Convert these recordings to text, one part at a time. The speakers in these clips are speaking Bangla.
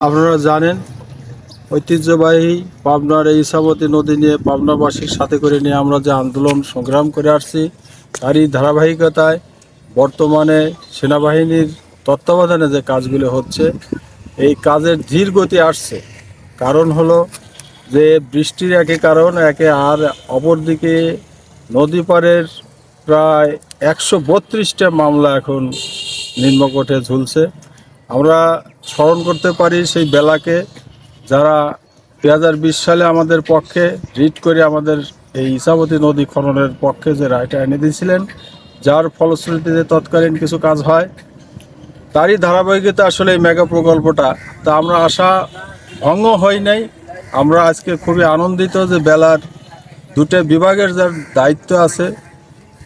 আপনারা জানেন ঐতিহ্যবাহী পাবনার এই ইছামতি নদী নিয়ে পাবনাবাসীর সাথে করে নিয়ে আমরা যে আন্দোলন সংগ্রাম করে আসছি তারই ধারাবাহিকতায় বর্তমানে সেনাবাহিনীর তত্ত্বাবধানে যে কাজগুলো হচ্ছে এই কাজের ধীর গতি আসছে। কারণ হলো যে বৃষ্টির একে কারণ একে, আর অপরদিকে নদী পাড়ের প্রায় 132টা মামলা এখন নিম্নকোর্টে ঝুলছে। আমরা স্মরণ করতে পারি সেই বেলাকে, যারা 2020 সালে আমাদের পক্ষে রিট করে আমাদের এই ইছামতি নদী খননের পক্ষে যে রায়টা এনে দিয়েছিলেন, যার ফলশ্রুতিতে তৎকালীন কিছু কাজ হয়। তারই ধারাবাহিকতা আসলে এই মেগা প্রকল্পটা। তা আমরা আশা ভঙ্গ হয় নাই। আমরা আজকে খুবই আনন্দিত যে বেলার দুটো বিভাগের যার দায়িত্ব আছে,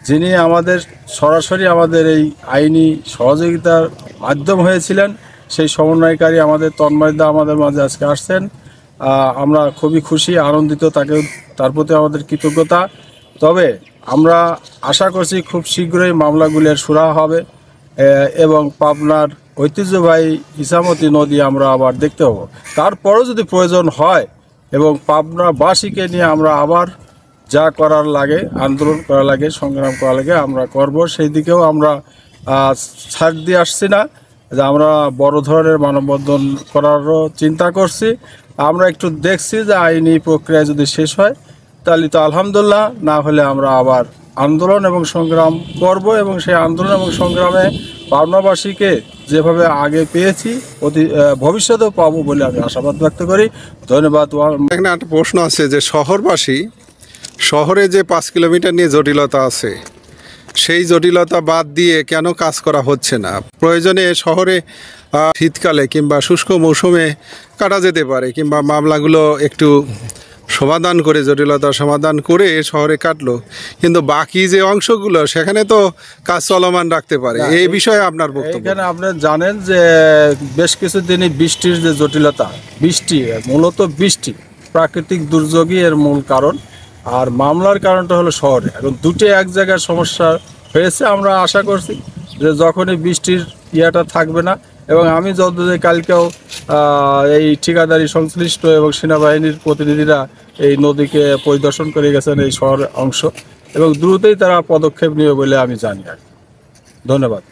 যিনি আমাদের সরাসরি আমাদের এই আইনি সহযোগিতার মাধ্যম হয়েছিলেন, সেই সমন্বয়কারী আমাদের তন্ময়দা আমাদের মাঝে আজকে আসছেন। আমরা খুবই খুশি, আনন্দিত, তার প্রতি আমাদের কৃতজ্ঞতা। তবে আমরা আশা করছি খুব শীঘ্রই মামলাগুলির সুরাহা হবে এবং পাবনার ঐতিহ্যবাহী ইছামতি নদী আমরা আবার দেখতে পাবো। তারপরও যদি প্রয়োজন হয় এবং পাবনাবাসীকে নিয়ে আমরা আবার যা করার লাগে, আন্দোলন করা লাগে, সংগ্রাম করা লাগে, আমরা করব। সেই দিকেও আমরা ছাড় দিয়ে আসছি না যে আমরা বড় ধরনের মানববন্ধন করারও চিন্তা করছি। আমরা একটু দেখছি যে আইনি প্রক্রিয়া যদি শেষ হয় তাহলে তো আলহামদুলিল্লাহ, না হলে আমরা আবার আন্দোলন এবং সংগ্রাম করব এবং সেই আন্দোলন এবং সংগ্রামে পাবনাবাসীকে যেভাবে আগে পেয়েছি ভবিষ্যতেও পাবো বলে আমি আশাবাদ ব্যক্ত করি। ধন্যবাদ। এখানে একটা প্রশ্ন আছে যে শহরবাসী শহরে যে 5 কিলোমিটার নিয়ে জটিলতা আছে, সেই জটিলতা বাদ দিয়ে কেন কাজ করা হচ্ছে না? প্রয়োজনে শহরে শীতকালে কিংবা শুষ্ক মৌসুমে কাটা যেতে পারে, কিংবা মামলাগুলো একটু সমাধান করে, জটিলতা সমাধান করে শহরে কাটলো, কিন্তু বাকি যে অংশগুলো সেখানে তো কাজ চলমান রাখতে পারে। এই বিষয়ে আপনার বক্তব্য? এখানে আপনি জানেন যে বেশ কিছুদিনই বৃষ্টির যে জটিলতা, বৃষ্টি মূলত বৃষ্টি প্রাকৃতিক দুর্যোগই এর মূল কারণ, আর মামলার কারণটা হলো শহরে। এখন দুটো এক জায়গায় সমস্যা হয়েছে। আমরা আশা করছি যে যখনই বৃষ্টির ইয়েটা থাকবে না, এবং আমি যতদিন কালকেও এই ঠিকাদারি সংশ্লিষ্ট এবং সেনাবাহিনীর প্রতিনিধিরা এই নদীকে পরিদর্শন করে গেছেন এই শহরের অংশ, এবং দ্রুতই তারা পদক্ষেপ নেবে বলে আমি জানি। আর ধন্যবাদ।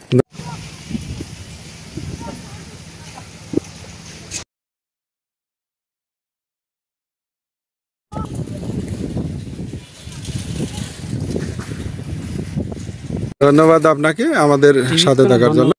ধন্যবাদ আপনাকে আমাদের সাথে থাকার জন্য।